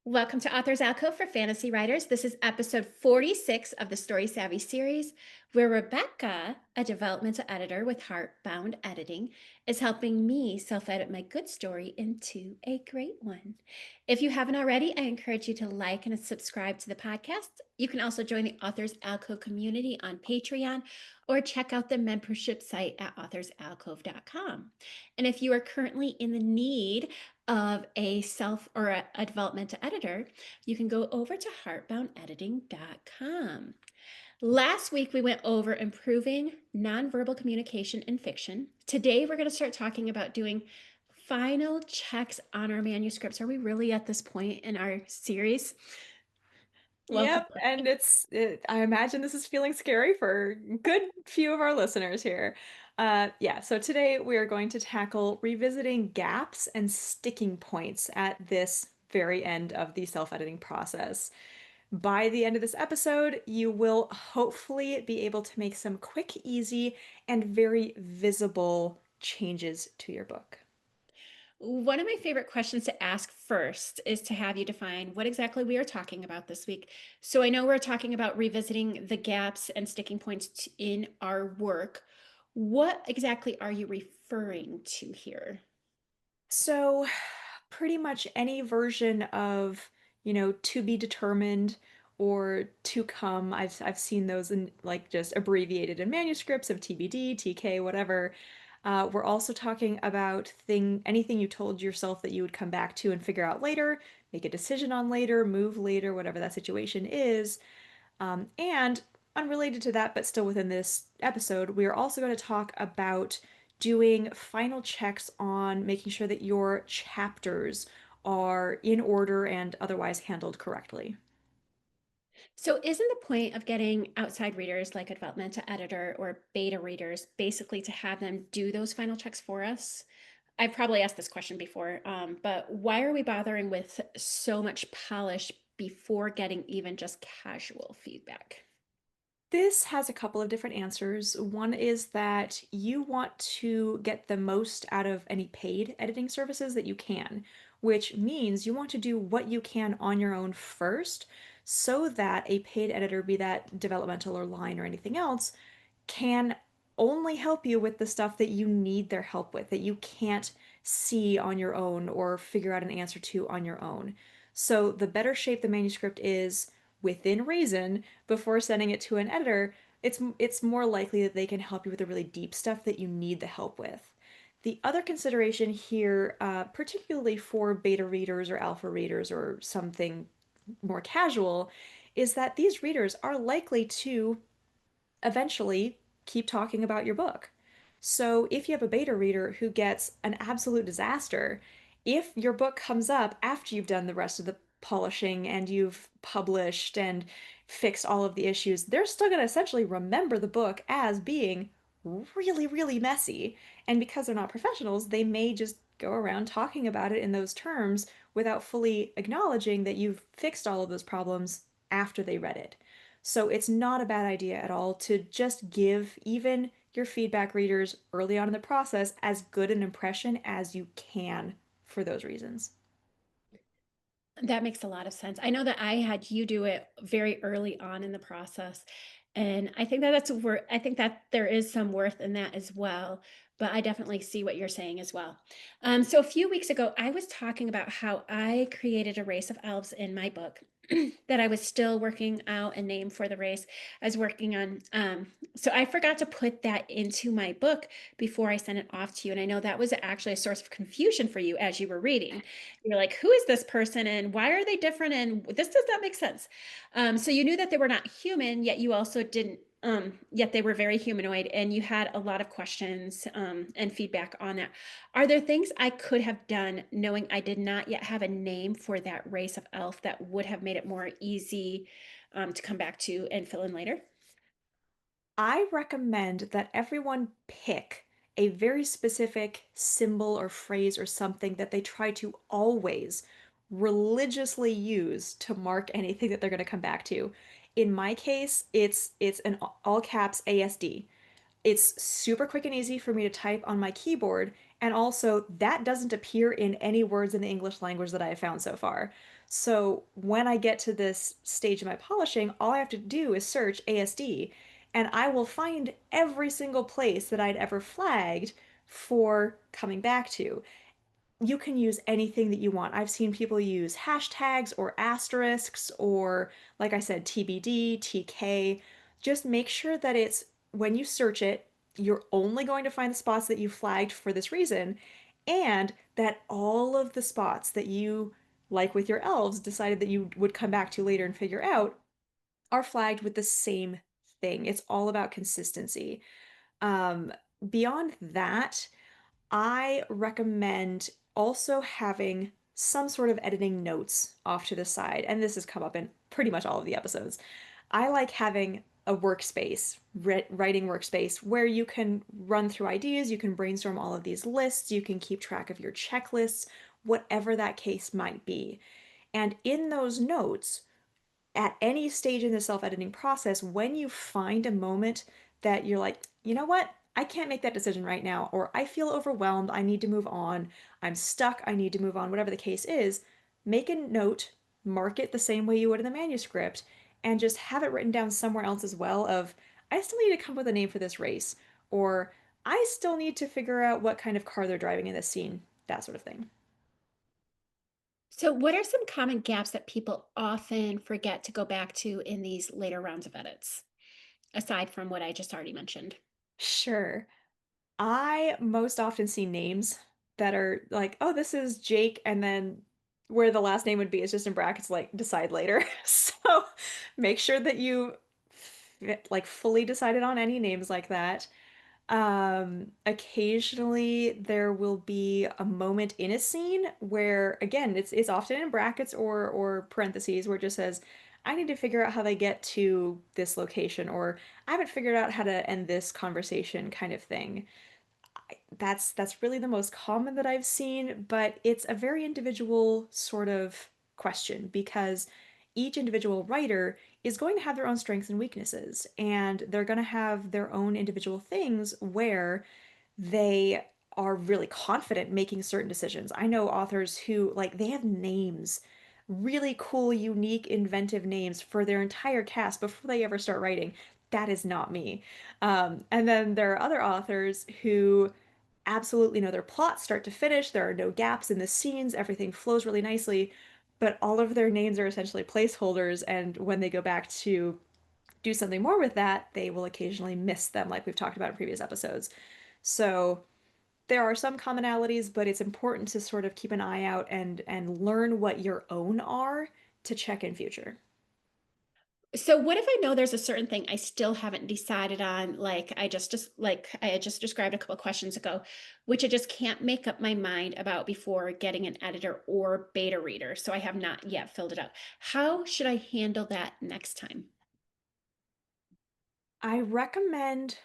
Welcome to Authors Alcove for Fantasy Writers. This is episode 46 of the Story Savvy series, where Rebecca, a developmental editor with Heartbound Editing, is helping me self edit my good story into a great one. If you haven't already, I encourage you to like and subscribe to the podcast. You can also join the Authors Alcove community on Patreon or check out the membership site at authorsalcove.com. And if you are currently in the need of a self or a developmental editor, you can go over to heartboundediting.com. Last week, we went over improving nonverbal communication in fiction. Today, we're going to start talking about doing final checks on our manuscripts. Are we really at this point in our series? Welcome. Yep, and I imagine this is feeling scary for a good few of our listeners here. Yeah, so today we are going to tackle revisiting gaps and sticking points at this very end of the self-editing process. By the end of this episode, you will hopefully be able to make some quick, easy, and very visible changes to your book. One of my favorite questions to ask first is to have you define what exactly we are talking about this week. So I know we're talking about revisiting the gaps and sticking points in our work. What exactly are you referring to here? So, pretty much any version of, to be determined or to come. I've seen those in like just abbreviated in manuscripts of TBD, TK, whatever. We're also talking about anything you told yourself that you would come back to and figure out later, make a decision on later, move later, whatever that situation is. And unrelated to that, but still within this episode, we are also going to talk about doing final checks on making sure that your chapters are in order and otherwise handled correctly. So, isn't the point of getting outside readers like a developmental editor or beta readers basically to have them do those final checks for us? I've probably asked this question before, but why are we bothering with so much polish before getting even just casual feedback? This has a couple of different answers. One is that you want to get the most out of any paid editing services that you can, which means you want to do what you can on your own first so that a paid editor, be that developmental or line or anything else, can only help you with the stuff that you need their help with, that you can't see on your own or figure out an answer to on your own. So the better shape the manuscript is within reason before sending it to an editor, it's more likely that they can help you with the really deep stuff that you need the help with. The other consideration here, particularly for beta readers or alpha readers or something more casual, is that these readers are likely to eventually keep talking about your book. So if you have a beta reader who gets an absolute disaster, if your book comes up after you've done the rest of the polishing and you've published and fixed all of the issues, they're still going to essentially remember the book as being really, really messy. And because they're not professionals, they may just go around talking about it in those terms without fully acknowledging that you've fixed all of those problems after they read it. So it's not a bad idea at all to just give even your feedback readers early on in the process as good an impression as you can for those reasons. That makes a lot of sense. I know that I had you do it very early on in the process. And I think that that's worth, I think that there is some worth in that as well. But I definitely see what you're saying as well. So a few weeks ago, I was talking about how I created a race of elves in my book that I was still working out a name for the race. I was working on, so I forgot to put that into my book before I sent it off to you. And I know that was actually a source of confusion for you as you were reading. You're like, who is this person and why are they different? And this does not make sense. So you knew that they were not human, yet you also didn't, yet they were very humanoid and you had a lot of questions and feedback on that. Are there things I could have done knowing I did not yet have a name for that race of elf that would have made it more easy to come back to and fill in later? I recommend that everyone pick a very specific symbol or phrase or something that they try to always religiously use to mark anything that they're going to come back to. In my case, it's an all caps ASD. It's super quick and easy for me to type on my keyboard, and also that doesn't appear in any words in the English language that I have found so far. So when I get to this stage of my polishing, all I have to do is search ASD, and I will find every single place that I'd ever flagged for coming back to. You can use anything that you want. I've seen people use hashtags or asterisks or, like I said, TBD, TK. Just make sure that it's when you search it, you're only going to find the spots that you flagged for this reason, and that all of the spots that you, like with your elves, decided that you would come back to later and figure out are flagged with the same thing. It's all about consistency. Um, Beyond that, I recommend also having some sort of editing notes off to the side, and this has come up in pretty much all of the episodes. I like having a workspace, writing workspace, where you can run through ideas, you can brainstorm all of these lists, you can keep track of your checklists, whatever that case might be. And in those notes, at any stage in the self-editing process, when you find a moment that you're like, you know what? I can't make that decision right now, or I feel overwhelmed, I need to move on, I'm stuck, I need to move on, whatever the case is, make a note, mark it the same way you would in the manuscript, and just have it written down somewhere else as well of, I still need to come up with a name for this race, or I still need to figure out what kind of car they're driving in this scene, that sort of thing. So, what are some common gaps that people often forget to go back to in these later rounds of edits, aside from what I just already mentioned? Sure. I most often see names that are like, oh, this is Jake, and then where the last name would be is just in brackets, like decide later. So make sure that you like fully decided on any names like that. Occasionally there will be a moment in a scene where, again, it's often in brackets or parentheses where it just says, I need to figure out how they get to this location, or I haven't figured out how to end this conversation kind of thing. That's really the most common that I've seen, but it's a very individual sort of question because each individual writer is going to have their own strengths and weaknesses, and they're going to have their own individual things where they are really confident making certain decisions. I know authors who, like, they have names, really cool, unique, inventive names for their entire cast before they ever start writing. That is not me. And then there are other authors who absolutely know their plot start to finish. There are no gaps in the scenes. Everything flows really nicely, but all of their names are essentially placeholders. And when they go back to do something more with that, they will occasionally miss them, like we've talked about in previous episodes. So there are some commonalities, but it's important to sort of keep an eye out and learn what your own are to check in future. So what if I know there's a certain thing I still haven't decided on, like like I had just described a couple questions ago, which I just can't make up my mind about before getting an editor or beta reader. So I have not yet filled it out. How should I handle that next time? I recommend,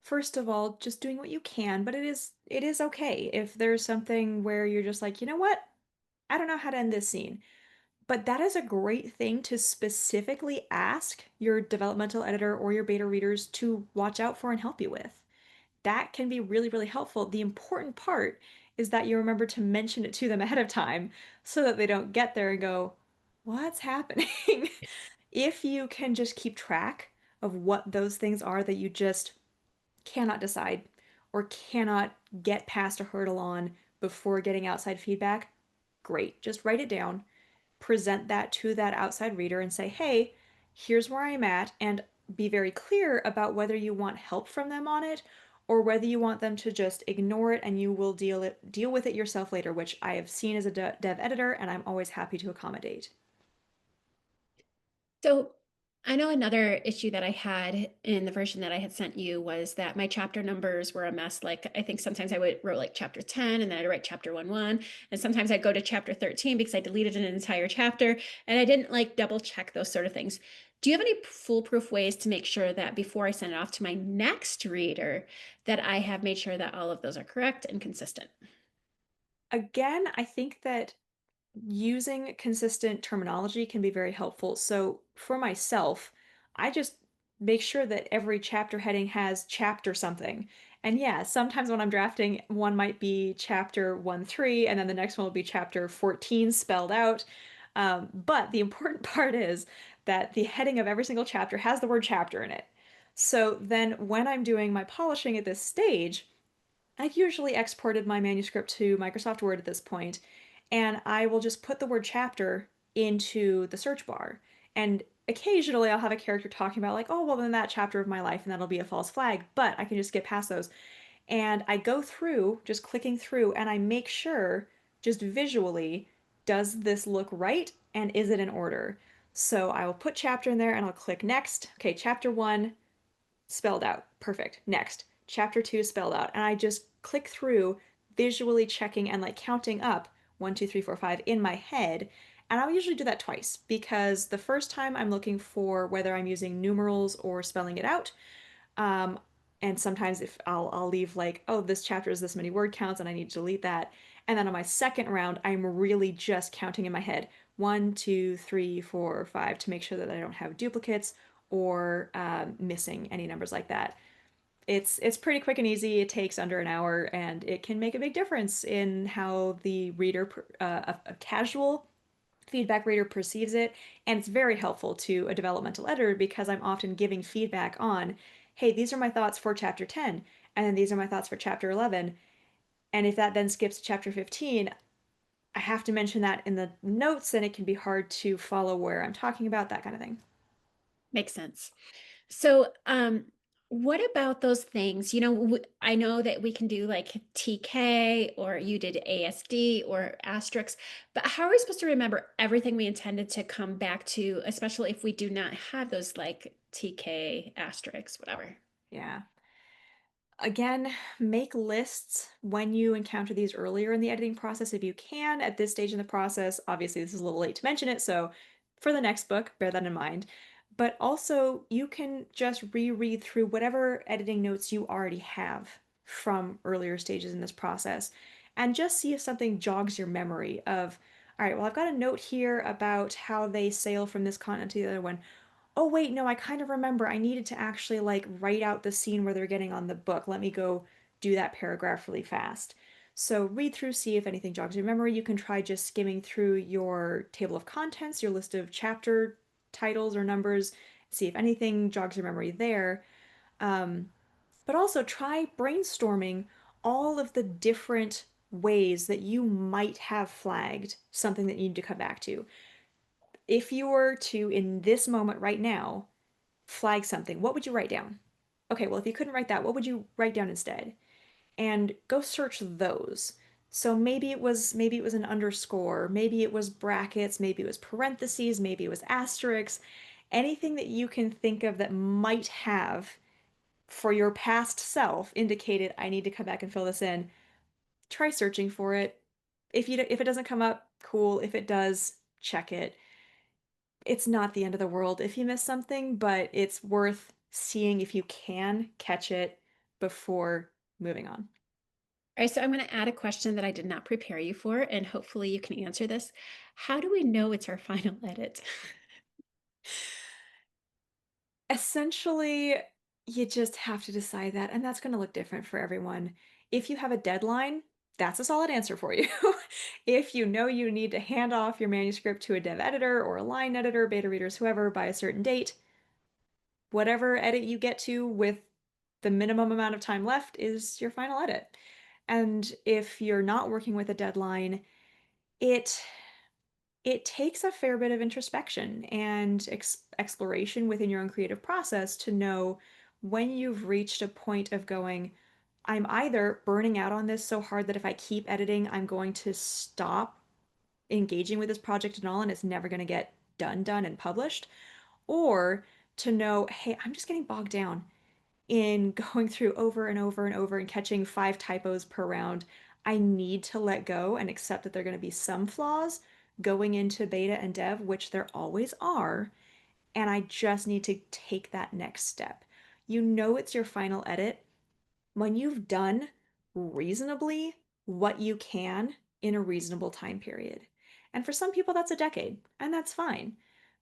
first of all, just doing what you can, but it is okay if there's something where you're just like, you know what? I don't know how to end this scene. But that is a great thing to specifically ask your developmental editor or your beta readers to watch out for and help you with. That can be really, really helpful. The important part is that you remember to mention it to them ahead of time so that they don't get there and go, what's happening? If you can just keep track of what those things are that you just cannot decide or cannot get past a hurdle on before getting outside feedback, great. Just write it down, present that to that outside reader and say, hey, here's where I'm at, and be very clear about whether you want help from them on it or whether you want them to just ignore it and you will deal with it yourself later, which I have seen as a dev editor and I'm always happy to accommodate. So I know another issue that I had in the version that I had sent you was that my chapter numbers were a mess. Like I think sometimes I would wrote like chapter 10 and then I'd write chapter 1 and sometimes I'd go to chapter 13 because I deleted an entire chapter and I didn't like double check those sort of things. Do you have any foolproof ways to make sure that before I send it off to my next reader that I have made sure that all of those are correct and consistent? Again, I think that using consistent terminology can be very helpful. So for myself, I just make sure that every chapter heading has chapter something. And yeah, sometimes when I'm drafting, one might be chapter 1-3, and then the next one will be chapter 14 spelled out. But the important part is that the heading of every single chapter has the word chapter in it. So then when I'm doing my polishing at this stage, I've usually exported my manuscript to Microsoft Word at this point, and I will just put the word chapter into the search bar. And occasionally I'll have a character talking about, like, oh, well, then that chapter of my life, and that'll be a false flag, but I can just get past those. And I go through, just clicking through, and I make sure, just visually, does this look right and is it in order? So I will put chapter in there and I'll click next. Okay, chapter one, spelled out. Perfect. Next. Chapter 2 spelled out. And I just click through, visually checking and like counting up 1, 2, 3, 4, 5 in my head. And I'll usually do that twice because the first time I'm looking for whether I'm using numerals or spelling it out. Um, and sometimes if I'll leave like, oh, this chapter is this many word counts and I need to delete that. And then on my second round, I'm really just counting in my head 1, 2, 3, 4, 5 to make sure that I don't have duplicates or missing any numbers like that. It's pretty quick and easy. It takes under an hour, and it can make a big difference in how the reader, a casual feedback reader, perceives it. And it's very helpful to a developmental editor because I'm often giving feedback on, hey, these are my thoughts for chapter 10, and then these are my thoughts for chapter 11. And if that then skips to chapter 15, I have to mention that in the notes, and it can be hard to follow where I'm talking about, that kind of thing. Makes sense. So, what about those things? I know that we can do like TK or you did ASD or asterisks, but how are we supposed to remember everything we intended to come back to, especially if we do not have those like TK asterisks, whatever? Yeah. Again, make lists when you encounter these earlier in the editing process if you can. At this stage in the process, obviously, this is a little late to mention it, so for the next book, bear that in mind. But also, you can just reread through whatever editing notes you already have from earlier stages in this process and just see if something jogs your memory of, all right, well, I've got a note here about how they sail from this continent to the other one. Oh wait, no, I kind of remember I needed to actually like write out the scene where they're getting on the book. Let me go do that paragraph really fast. So read through, see if anything jogs your memory. You can try just skimming through your table of contents, your list of chapter titles or numbers, see if anything jogs your memory there. Um, but also try brainstorming all of the different ways that you might have flagged something that you need to come back to. If you were to, in this moment right now, flag something, what would you write down? Okay, well, if you couldn't write that, what would you write down instead? And go search those. So maybe it was an underscore, maybe it was brackets, maybe it was parentheses, maybe it was asterisks, anything that you can think of that might have for your past self indicated I need to come back and fill this in. Try searching for it. If it doesn't come up, cool. If it does, check it. It's not the end of the world if you miss something, but it's worth seeing if you can catch it before moving on. All right, so I'm going to add a question that I did not prepare you for, and hopefully you can answer this. How do we know it's our final edit? Essentially, you just have to decide that, and that's going to look different for everyone. If you have a deadline, that's a solid answer for you. If you know you need to hand off your manuscript to a dev editor or a line editor, beta readers, whoever, by a certain date, whatever edit you get to with the minimum amount of time left is your final edit. And if you're not working with a deadline, it it takes a fair bit of introspection and exploration within your own creative process to know when you've reached a point of going, I'm either burning out on this so hard that if I keep editing, I'm going to stop engaging with this project at all and it's never going to get done and published, or to know, hey, I'm just getting bogged down in going through over and over and over and catching 5 typos per round. I need to let go and accept that there are going to be some flaws going into beta and dev, which there always are, and I just need to take that next step. You know it's your final edit when you've done reasonably what you can in a reasonable time period. And for some people, that's a decade, and that's fine.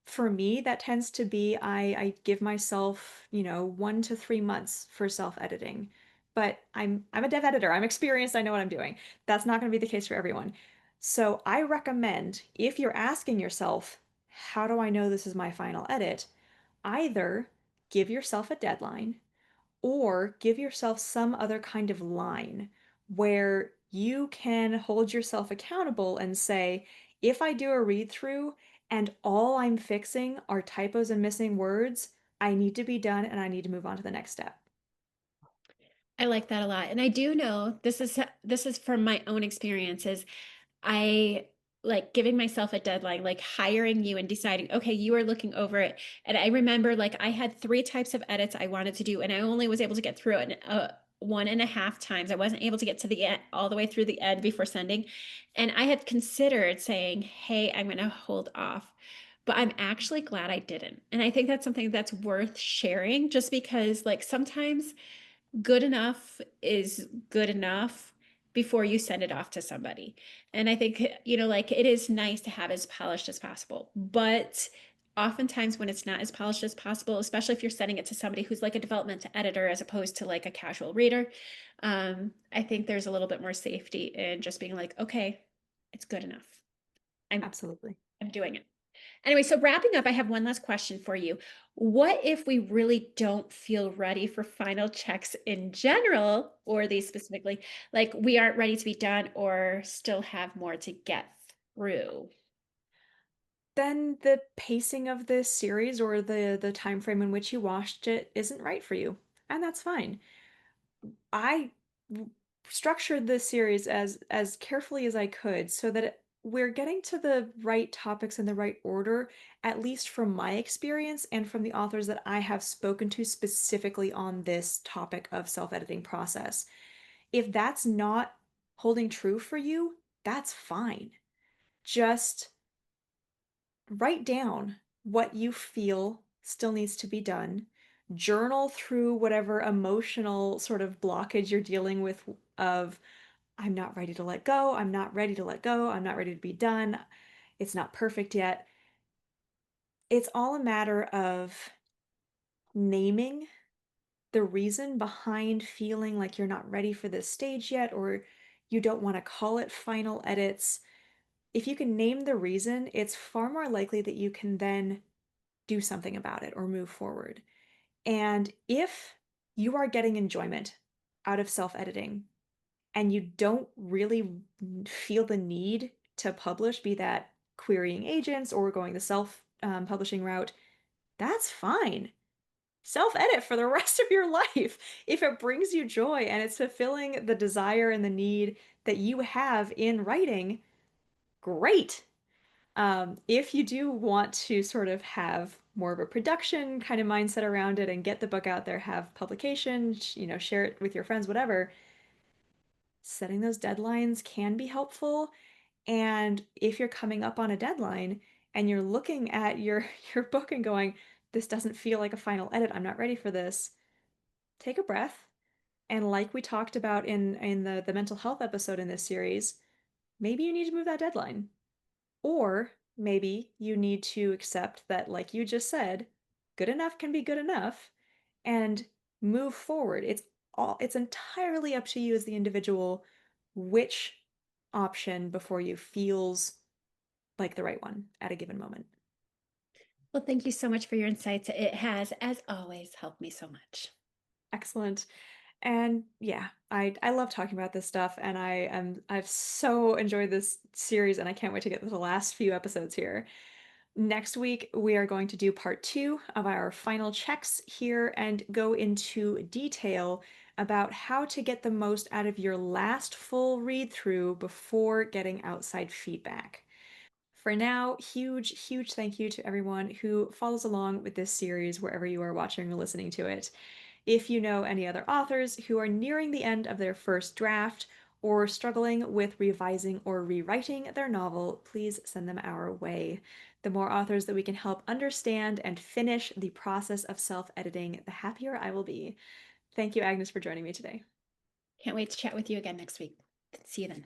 For me, that tends to be I give myself, 1 to 3 months for self editing but I'm a dev editor. I'm experienced. I know what I'm doing. That's not going to be the case for everyone. So I recommend if you're asking yourself, how do I know this is my final edit? Either give yourself a deadline or give yourself some other kind of line where you can hold yourself accountable and say, if I do a read through and all I'm fixing are typos and missing words, I need to be done and I need to move on to the next step. I like that a lot. And I do know this is from my own experiences. I like giving myself a deadline, like hiring you and deciding, okay, you are looking over it. And I remember like I had three types of edits I wanted to do, and I only was able to get through it 1.5 times. I wasn't able to get to the end, all the way through the end before sending. And I had considered saying, hey, I'm going to hold off. But I'm actually glad I didn't. And I think that's something that's worth sharing just because, like, sometimes good enough is good enough before you send it off to somebody. And I think, like it is nice to have as polished as possible. But oftentimes when it's not as polished as possible, especially if you're sending it to somebody who's like a developmental editor as opposed to like a casual reader, I think there's a little bit more safety in just being like, okay, it's good enough. I'm Absolutely. I'm doing it. Anyway, so wrapping up, I have one last question for you. What if we really don't feel ready for final checks in general, or these specifically, like we aren't ready to be done or still have more to get through? Then the pacing of this series or the time frame in which you watched it isn't right for you, and that's fine. I structured this series as carefully as I could so that we're getting to the right topics in the right order, at least from my experience and from the authors that I have spoken to specifically on this topic of self-editing process. If that's not holding true for you, that's fine. Just write down what you feel still needs to be done. Journal through whatever emotional sort of blockage you're dealing with of I'm not ready to let go, I'm not ready to let go, I'm not ready to be done, it's not perfect yet. It's all a matter of naming the reason behind feeling like you're not ready for this stage yet or you don't want to call it final edits. If you can name the reason, it's far more likely that you can then do something about it or move forward. And if you are getting enjoyment out of self editing and you don't really feel the need to publish, be that querying agents or going the self publishing route, that's fine. Self edit for the rest of your life. If it brings you joy and it's fulfilling the desire and the need that you have in writing, great. If you do want to sort of have more of a production kind of mindset around it and get the book out there, have publication, share it with your friends, whatever, setting those deadlines can be helpful. And if you're coming up on a deadline and you're looking at your your book and going, this doesn't feel like a final edit, I'm not ready for this, take a breath. And like we talked about in the mental health episode in this series, maybe you need to move that deadline. Or maybe you need to accept that, like you just said, good enough can be good enough and move forward. It's entirely up to you as the individual which option before you feels like the right one at a given moment. Well, thank you so much for your insights. It has, as always, helped me so much. Excellent. And yeah, I love talking about this stuff and I've so enjoyed this series and I can't wait to get to the last few episodes here. Next week, we are going to do part two of our final checks here and go into detail about how to get the most out of your last full read through before getting outside feedback. For now, huge, huge thank you to everyone who follows along with this series wherever you are watching or listening to it. If you know any other authors who are nearing the end of their first draft or struggling with revising or rewriting their novel, please send them our way. The more authors that we can help understand and finish the process of self editing, the happier I will be. Thank you, Agnes, for joining me today. Can't wait to chat with you again next week. See you then.